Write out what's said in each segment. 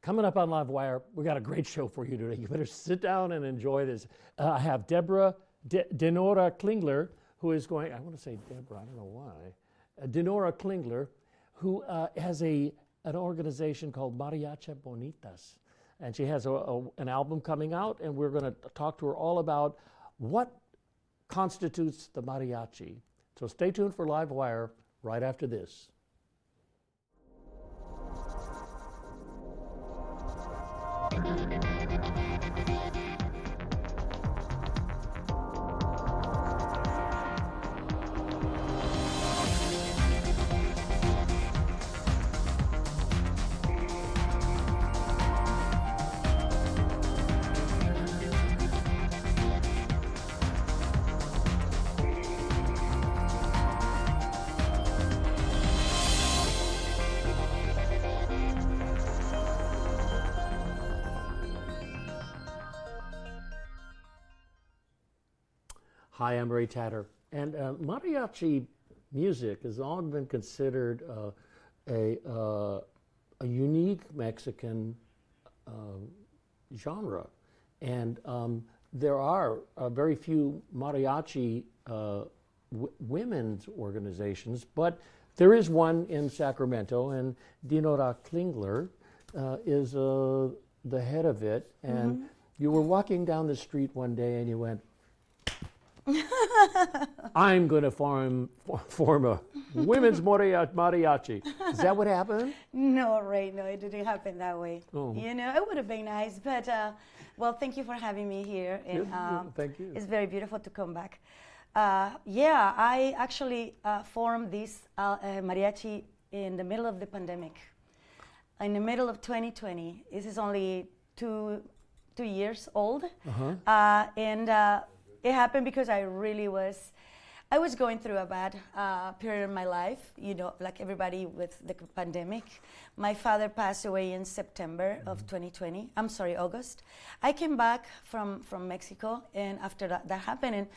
Coming up on LiveWire, we got a great show for you today. You better sit down and enjoy this. I have Dinora Klingler, who is going, I want to say Deborah, I don't know why. Dinora Klingler, who has an organization called Mariachi Bonitas. And she has an album coming out, and we're going to talk to her all about what constitutes the mariachi. So stay tuned for LiveWire right after this. Hi, I'm Ray Tatter, and mariachi music has long been considered a unique Mexican genre, and there are very few mariachi women's organizations, but there is one in Sacramento, and Dinora Klingler is the head of it, and you were walking down the street one day and you went, I'm going to form a women's mariachi. Is that what happened? No, Ray, no, it didn't happen that way. Oh. You know, it would have been nice, but well, thank you for having me here. And, thank you. It's very beautiful to come back. Yeah, I actually formed this mariachi in the middle of the pandemic. In the middle of 2020. This is only two years old. And it happened because I was going through a bad period in my life, you know, like everybody with the pandemic. My father passed away in September of 2020. I'm sorry, August. I came back from Mexico, and after that happened,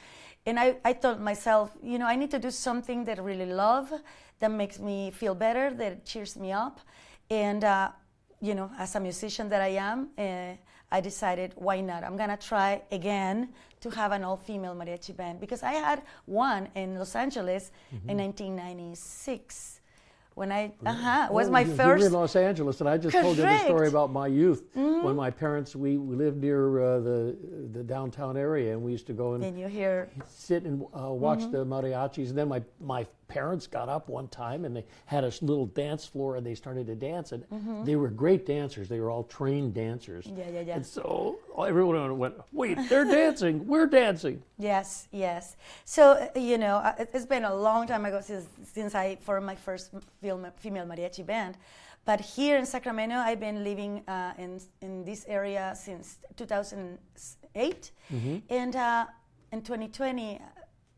and I thought myself, you know, I need to do something that I really love, that makes me feel better, that cheers me up. And, you know, as a musician that I am, I decided, why not? I'm gonna try again to have an all-female mariachi band, because I had one in Los Angeles in 1996. When was my first. You were in Los Angeles, and I just told you the story about my youth. When my parents, we lived near the downtown area, and we used to go and you hear sit and watch the mariachis. And then my parents got up one time, and they had a little dance floor, and they started to dance. And they were great dancers. They were all trained dancers. Yeah. And so everyone went, wait, they're dancing. We're dancing. Yes. So, you know, it's been a long time ago since I formed my first female mariachi band. But here in Sacramento, I've been living in this area since 2008. And in 2020,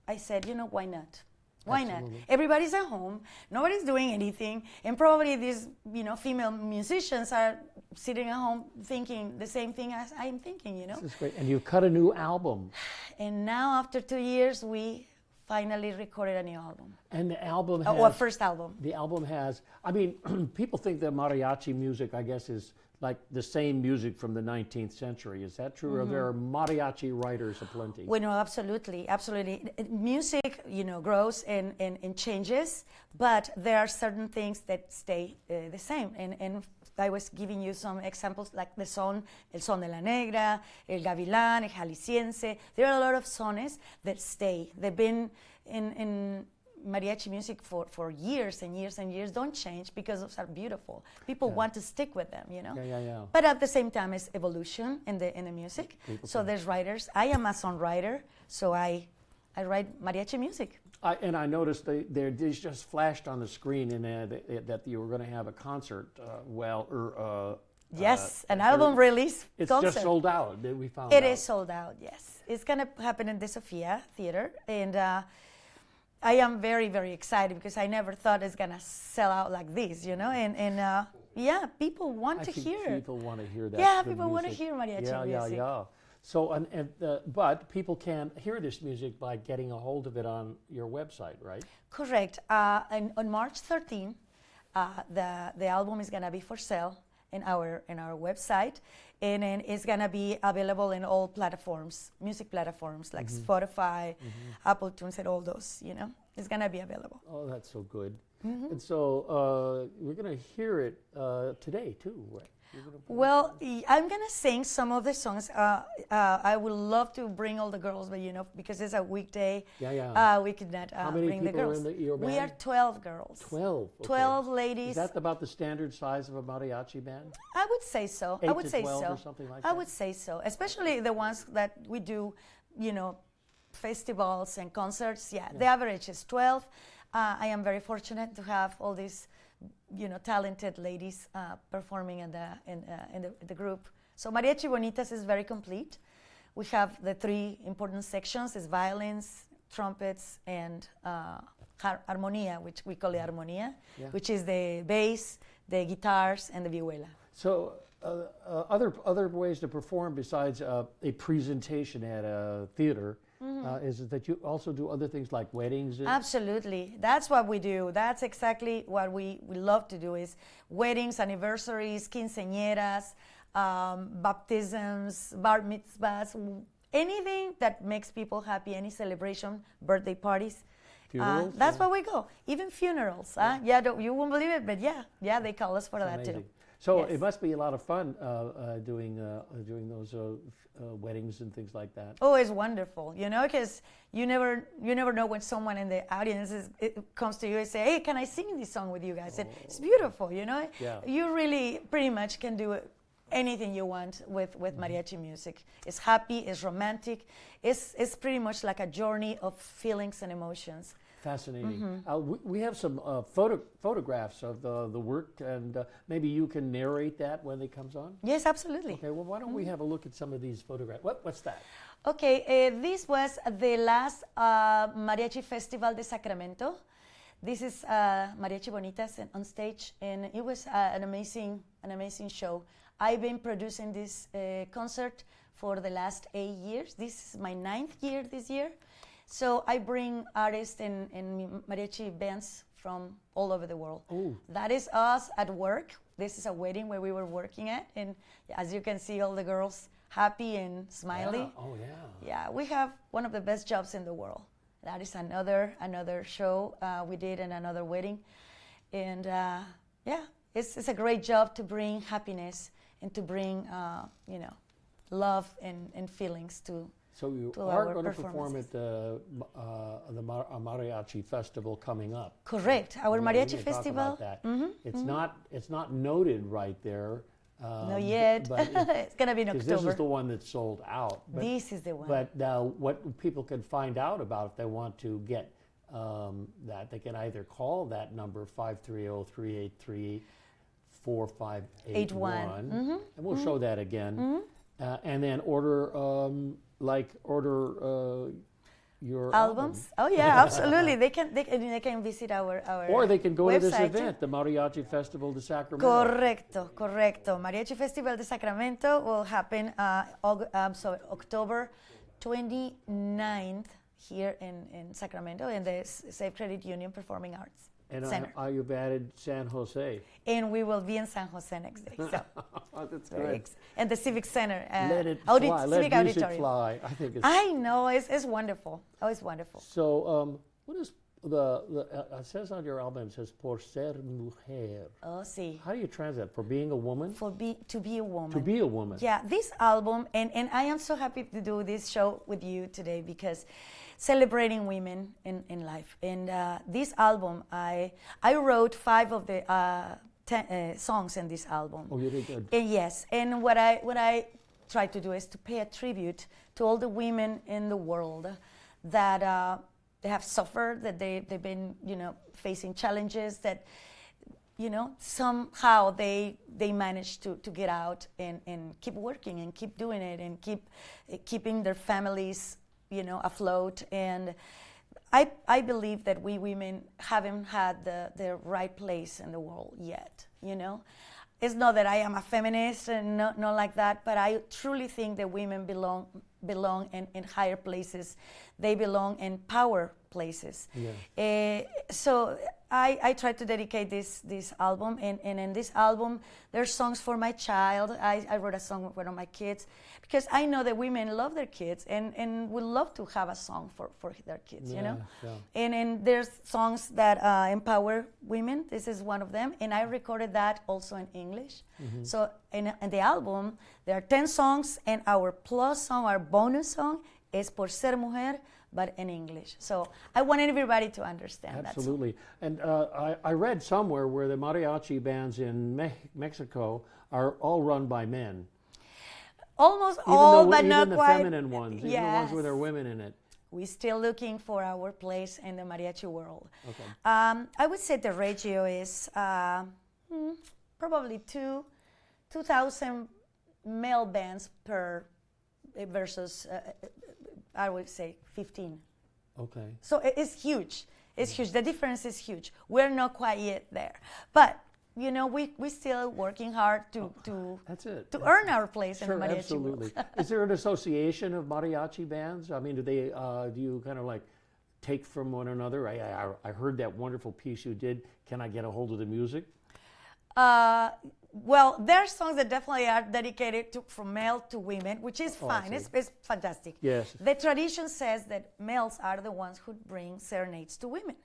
I said, you know, why not? Why not? Everybody's at home, nobody's doing anything, and probably these, you know, female musicians are sitting at home thinking the same thing as I'm thinking, you know? This is great. And you've cut a new album. And now, after 2 years, we finally recorded a new album. And the album has... Our first album. The album has... I mean, people think that mariachi music, I guess, is like the same music from the 19th century. Is that true? Or there are mariachi writers aplenty? Well, no, absolutely. Music, you know, grows and changes, but there are certain things that stay the same. And I was giving you some examples like el son de la negra, el gavilán, el jalisciense. There are a lot of sones that stay. They've been in mariachi music for years and years and years, don't change because those are beautiful. People want to stick with them, you know? Yeah. But at the same time, it's evolution in the music. So there's writers. I am a songwriter, so I write mariachi music. And I noticed these just flashed on the screen that you were going to have a concert. Yes, an album release it's concert. It's just sold out. We found It is sold out, yes. It's going to happen in the Sophia Theater, and I am very, very excited because I never thought it's going to sell out like this, you know, and yeah, people want to hear. People want to hear that. Yeah, people want to hear mariachi music. Yeah. So, but people can hear this music by getting a hold of it on your website, right? Correct. On March 13, the album is going to be for sale, our website, and then it's gonna be available in all platforms, music platforms like Spotify, Apple Tunes, and all those. It's gonna be available. Oh, that's so good. And so we're going to hear it today too, right? Well, I'm gonna sing some of the songs. I would love to bring all the girls, but because it's a weekday, we could not bring the girls. How many people are in your band? We are 12 girls. 12. Okay. 12 ladies. Is that about the standard size of a mariachi band? I would say so. 8 I would to say 12 so. Or something like that? I would say so, especially the ones that we do, festivals and concerts. Yeah, the average is 12. I am very fortunate to have all these talented ladies performing in the group. So Mariachi Bonitas is very complete. We have the 3 important sections: is violins, trumpets, and armonía, which we call the armonía, which is the bass, the guitars, and the vihuela. So other ways to perform besides a presentation at a theater is it that you also do other things like weddings? Absolutely. That's what we do. That's exactly what we love to do is weddings, anniversaries, quinceañeras, baptisms, bar mitzvahs, anything that makes people happy, any celebration, birthday parties. Funerals? That's where we go. Even funerals. You won't believe it, but they call us for that amazing. too. So it must be a lot of fun doing those weddings and things like that. Oh, it's wonderful, because you never know when someone in the audience comes to you and say, "Hey, can I sing this song with you guys?" And it's beautiful, Yeah. You really pretty much can do anything you want with mariachi music. It's happy, it's romantic, it's pretty much like a journey of feelings and emotions. Fascinating. We have some photographs of the work, and maybe you can narrate that when it comes on? Yes, absolutely. Okay, well, why don't we have a look at some of these photographs? What's that? Okay, this was the last Mariachi Festival de Sacramento. This is Mariachi Bonitas on stage, and it was an amazing show. I've been producing this concert for the last 8 years. This is my 9th year this year. So I bring artists and mariachi bands from all over the world. Ooh. That is us at work. This is a wedding where we were working at, and as you can see, all the girls happy and smiley. Yeah. Oh, yeah. Yeah, we have one of the best jobs in the world. That is another show we did and another wedding, and it's a great job to bring happiness and to bring love and feelings to. So you are going to perform at the Mariachi Festival coming up. Correct. Our Mariachi Festival. It's not noted right there. Not yet. It's going to be in October. This is the one that's sold out. This is the one. But now what people can find out about if they want to get that, they can either call that number 530-383-4581. And we'll show that again. And then order your albums. Oh yeah, absolutely. They can visit our or they can go website to this event, the Mariachi Festival de Sacramento. Correcto. Mariachi Festival de Sacramento will happen October 29th here in Sacramento in the Safe Credit Union Performing Arts Center. And you've added San Jose. And we will be in San Jose next day. So that's great. And the Civic Center. Let it fly. Civic Let music Auditorium. fly. I know. It's wonderful. Oh, it's wonderful. So what is it says on your album, it says, por ser mujer. Oh, sí. How do you translate? For being a woman? To be a woman. To be a woman. Yeah, this album, and I am so happy to do this show with you today because celebrating women in life. And this album, I wrote 5 of the 10 songs in this album. Oh, you did good. And yes, and what I try to do is to pay a tribute to all the women in the world that they have suffered, that they've been facing challenges, that somehow they managed to get out and keep working and keep doing it and keeping their families afloat. And I believe that we women haven't had the right place in the world yet. It's not that I am a feminist and not like that, but I truly think that women belong in higher places. They belong in power places. Yeah. So I tried to dedicate this album, and in this album, there's songs for my child. I wrote a song with one of my kids, because I know that women love their kids and would love to have a song for their kids, you know? Yeah. And there's songs that empower women. This is one of them, and I recorded that also in English. So in the album, there are 10 songs, and our plus song, our bonus song, is Por Ser Mujer, but in English. So I wanted everybody to understand that. Absolutely. And I read somewhere where the mariachi bands in Mexico are all run by men. Almost all, but even not the quite. feminine ones, even the ones where there are women in it. We're still looking for our place in the mariachi world. Okay. I would say the ratio is probably 2,000 male bands per versus, I would say, 15. Okay. So it's huge. It's huge. The difference is huge. We're not quite yet there. But you know, we're still working hard to That's it. to earn our place in the Sure, mariachi absolutely. world. Is there an association of mariachi bands? I mean, do you kind of like take from one another? I heard that wonderful piece you did. Can I get a hold of the music? Well, there are songs that definitely are dedicated from male to women, which is fine. It's fantastic. Yes. The tradition says that males are the ones who bring serenades to women.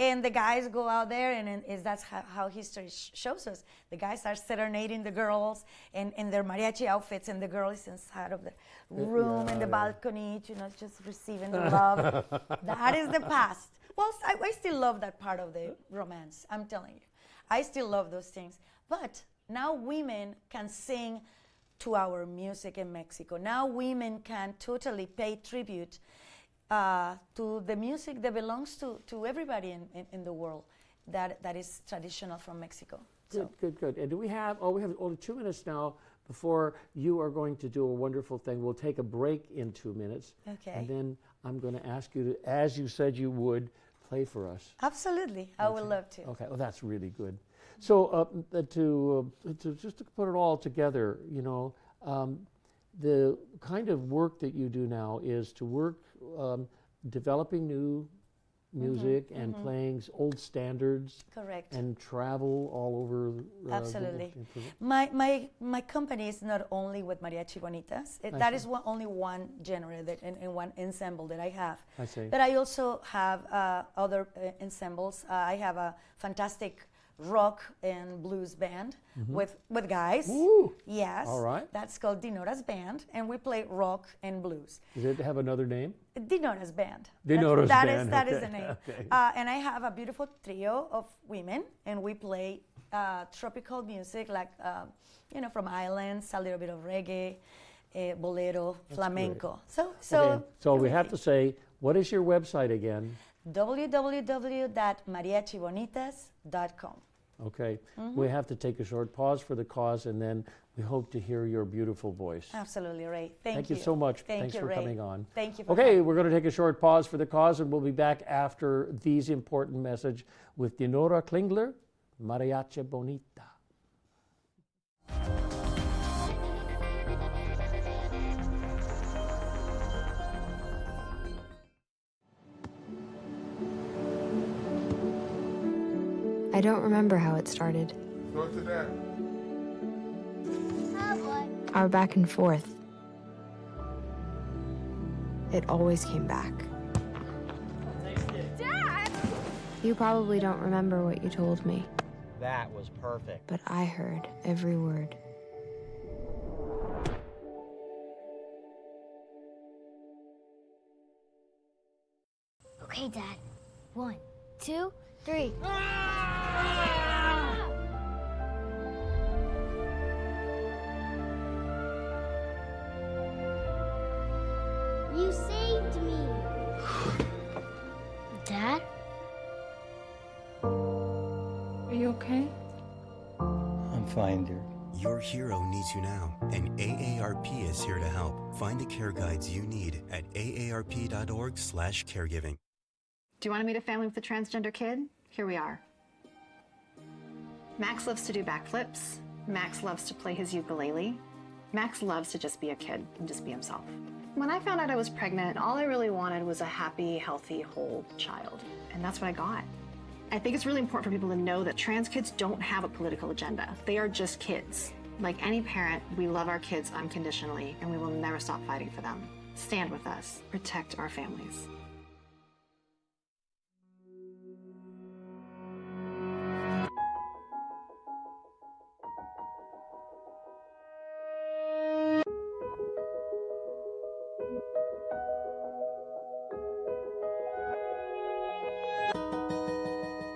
And the guys go out there, and that's how history shows us. The guys are serenading the girls in their mariachi outfits, and the girl is inside of the room in the balcony, you know, just receiving the love. That is the past. Well, I still love that part of the romance, I'm telling you. I still love those things. But now women can sing to our music in Mexico. Now women can totally pay tribute to the music that belongs to everybody in the world that is traditional from Mexico. Good. And do we have only 2 minutes now before you are going to do a wonderful thing. We'll take a break in 2 minutes. Okay. And then I'm going to ask you to, as you said you would, play for us. Absolutely. I would love to. Okay. Well, that's really good. So to just to put it all together, you know, the kind of work that you do now is to work developing new music and playing old standards. Correct. And travel all over. Absolutely. My company is not only with Mariachi Bonitas. That is only one genre and one ensemble that I have. I see. But I also have other ensembles. I have a fantastic rock and blues band with guys. Ooh. Yes. All right. That's called Dinora's Band, and we play rock and blues. Does it have another name? Dinora's Band. Dinora's Band. That is the name. Okay. And I have a beautiful trio of women, and we play tropical music, like you know, from islands, a little bit of reggae, bolero, flamenco. Okay. So we have to say, what is your website again? www.mariachibonitas.com. Okay. We have to take a short pause for the cause, and then we hope to hear your beautiful voice. Absolutely, Ray. Thank you so much. Thanks you, for Ray. coming on. Thank you for Okay, having me. we're going to take a short pause for the cause, and we'll be back after these important message with Dinora Klingler, Mariachi Bonita. I don't remember how it started. Go to that. Our back and forth. It always came back. Dad! You probably don't remember what you told me, That was perfect. but I heard every word. Okay, Dad. 1, 2, 3. You saved me. Dad? Are you okay? I'm fine, dear. Your hero needs you now, and AARP is here to help. Find the care guides you need at aarp.org/caregiving. Do you want to meet a family with a transgender kid? Here we are. Max loves to do backflips. Max loves to play his ukulele. Max loves to just be a kid and just be himself. When I found out I was pregnant, all I really wanted was a happy, healthy, whole child. And that's what I got. I think it's really important for people to know that trans kids don't have a political agenda. They are just kids. Like any parent, we love our kids unconditionally, and we will never stop fighting for them. Stand with us. Protect our families.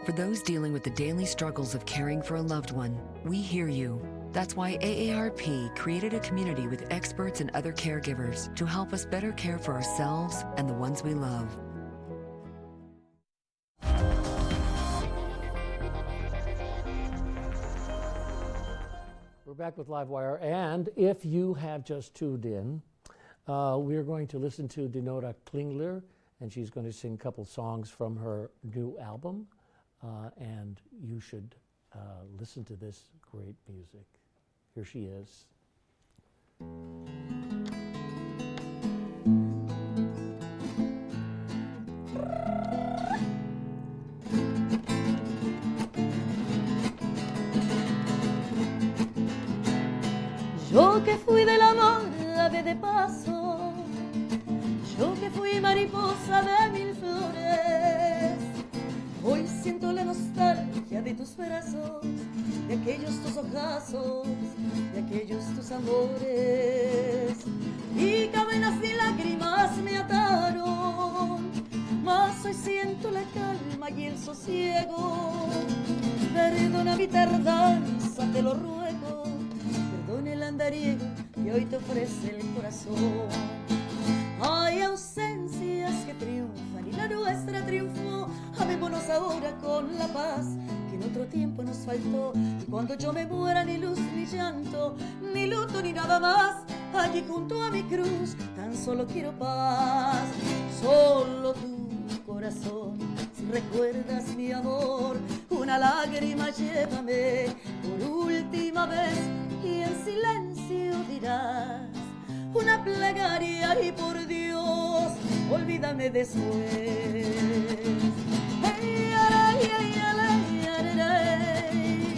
For those dealing with the daily struggles of caring for a loved one, we hear you. That's why AARP created a community with experts and other caregivers to help us better care for ourselves and the ones we love. We're back with LiveWire, and if you have just tuned in, we're going to listen to Dinora Klingler, and she's going to sing a couple songs from her new album. And you should listen to this great music. Here she is. Yo que fui del amor ave de paso, yo que fui mariposa de mil flores, hoy siento la nostalgia de tus brazos, de aquellos tus ojazos, de aquellos tus amores. Y cadenas de lágrimas me ataron, mas hoy siento la calma y el sosiego. Perdona mi tardanza, te lo ruego, perdona el andariego que hoy te ofrece el corazón. Hay ausencias que triunfan y la nuestra triunfó. Amémonos ahora con la paz que en otro tiempo nos faltó. Y cuando yo me muera, ni luz ni llanto, ni luto ni nada más. Allí junto a mi cruz tan solo quiero paz. Solo tu corazón, si recuerdas mi amor, una lágrima llévame por última vez y en silencio dirás una plegaria y por Dios, olvídame después. Hey, ay, ay, ay, ay, ay.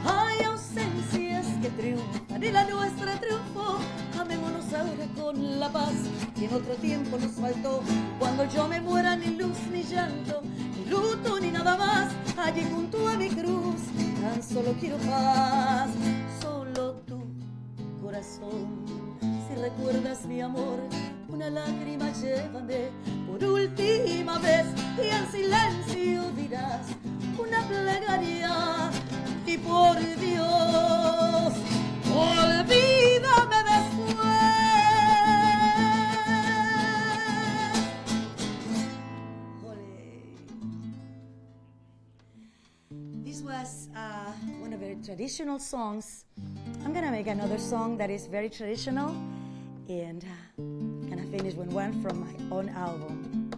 Hay ausencias que triunfan y la nuestra triunfó. Amémonos ahora con la paz que en otro tiempo nos faltó. Cuando yo me muera, ni luz ni llanto, ni luto ni nada más. Allí junto a mi cruz tan solo quiero paz. Solo tu corazón, si recuerdas mi amor, una lágrima llévame por última vez y en silencio dirás una plegaria y por Dios, olvídame después. This was one of their traditional songs. I'm gonna make another song that is very traditional and gonna finish with one from my own album.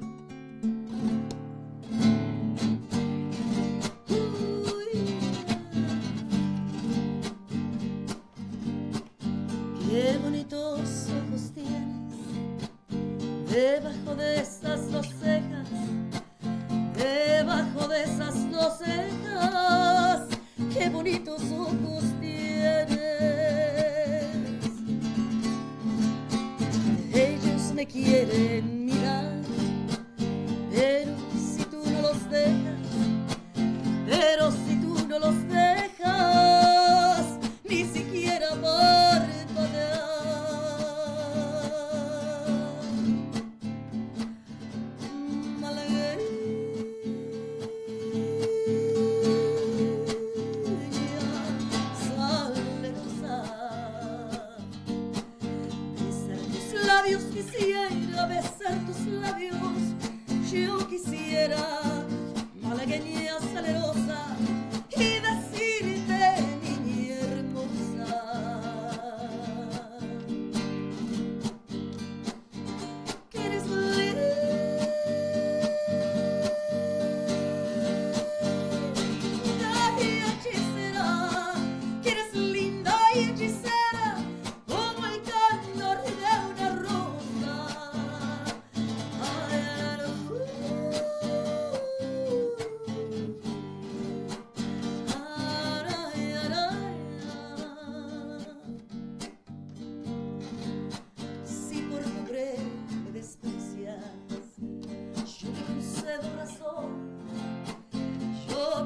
Qué bonitos ojos tienes debajo de esas dos cejas, debajo de esas dos cejas. Qué bonitos ojos tienes. Ellos me quieren mirar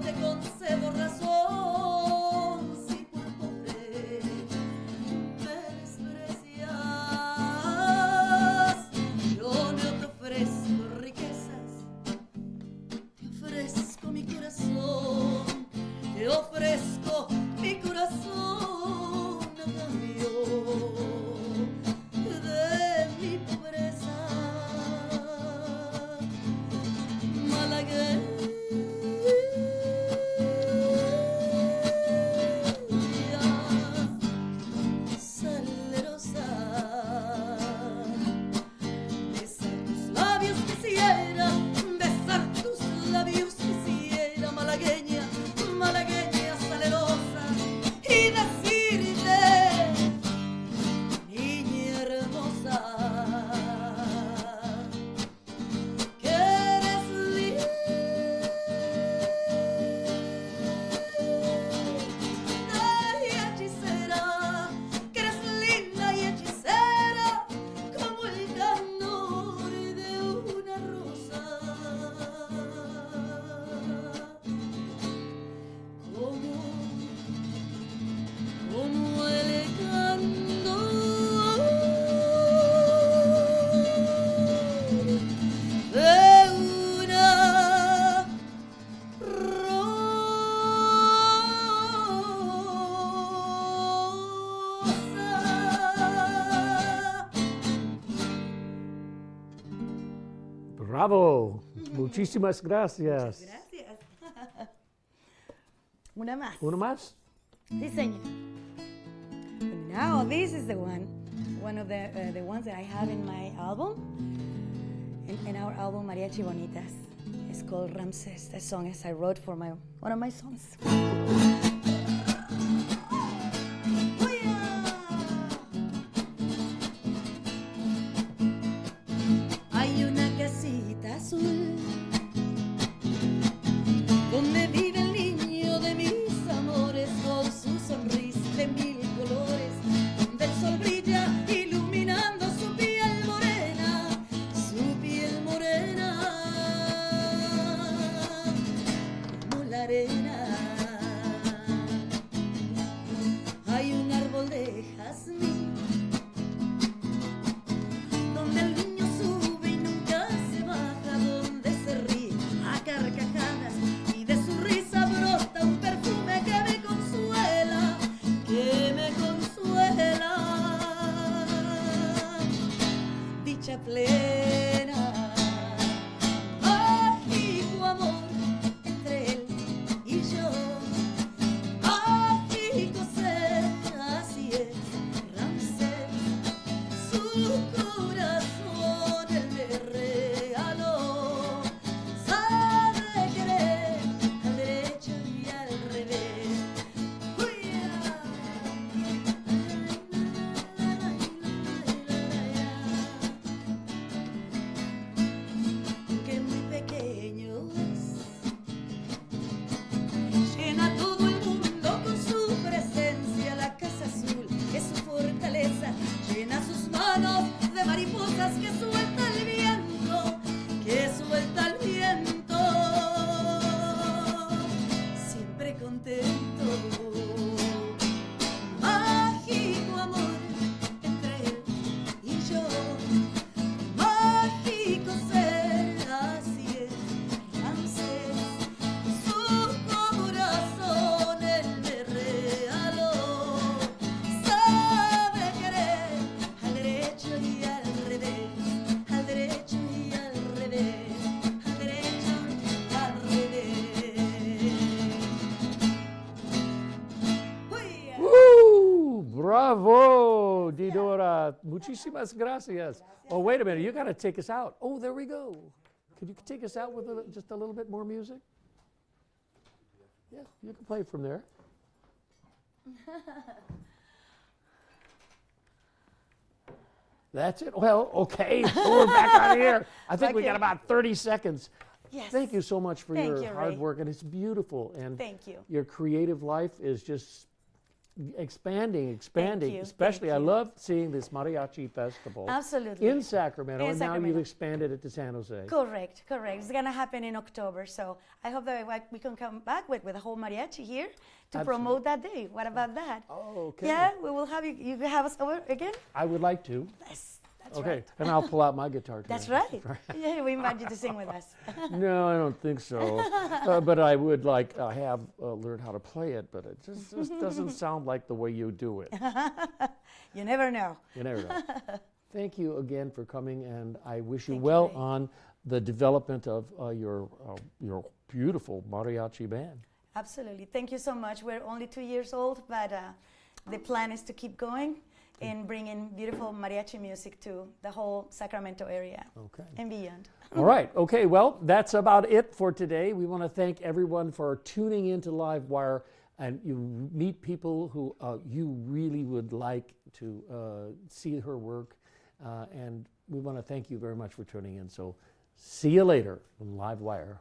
te concedo razón si por pobre me desprecias. Yo no te ofrezco riquezas, te ofrezco mi corazón, te ofrezco mi corazón a cambio de mi pobreza. Malagueña, salerosa, besar tus labios quisiera, besar tus labios quisiera, malagueña, malagueña salerosa, y decirte, niña hermosa, que eres linda y hechicera, que eres linda y hechicera, como el candor de una rosa, como el candor de una rosa. Bravo. Muchísimas gracias. Gracias. Una más. ¿Uno más? Sí, señor. Now this is the one of the ones that I have in my album, in our album Mariachi Bonitas. It's called Ramses. The song is I wrote for one of my sons. Hay una casita azul donde vive el niño de mis amores con su sonrisa de mil colores, donde el sol brilla iluminando su piel morena, como la arena. Hay un árbol de jazmín donde el niño sube y nunca se baja, donde se ríe a carcajadas y de su risa brota un perfume que me consuela, dicha plena. Mágico amor entre él y yo, mágico ser, así es Ramsés, su corazón él me regaló, sabe querer al derecho y al revés. Que muy pequeño es, llena todo el mundo con su presencia, la casa azul es su fortaleza, llena sus manos de mariposas que suelta el viento, siempre contento. Mágico amor entre él y yo, mágico ser, así es Ramsés, su corazón él me regaló, sabe querer al derecho y al revés, al derecho y al revés, al derecho y al revés. Bravo, Dinora. Muchísimas gracias. Oh, wait a minute. You got to take us out. Oh, there we go. Could you take us out with just a little bit more music? Yeah, you can play from there. That's it. Well, okay. We're back on here. I think we got about 30 seconds. Yes. Thank you so much for Thank your you, hard Ray. work, and it's beautiful. And Thank you. your creative life is just expanding, Thank you, especially thank I you. love seeing this Mariachi Festival Absolutely. in Sacramento, In and now you've Sacramento. expanded it to San Jose. Correct. It's going to happen in October. So I hope that we can come back with a whole mariachi here to promote that day. What about that? Oh, okay. Yeah, we will have you. You can have us over again? I would like to. Yes, that's Okay, right. and I'll pull out my guitar too. That's right. Yeah, we invite you to sing with us. No, I don't think so. But I would like have learned how to play it, but it just doesn't sound like the way you do it. You never know. You never know. Thank you again for coming, and I wish you Thank you, well Ray. on the development of your beautiful mariachi band. Absolutely. Thank you so much. We're only 2 years old, but the plan is to keep going and bringing beautiful mariachi music to the whole Sacramento area Okay. and beyond. All right. Okay. Well, that's about it for today. We want to thank everyone for tuning into LiveWire, and you meet people who you really would like to see her work, and we want to thank you very much for tuning in. So, see you later on LiveWire.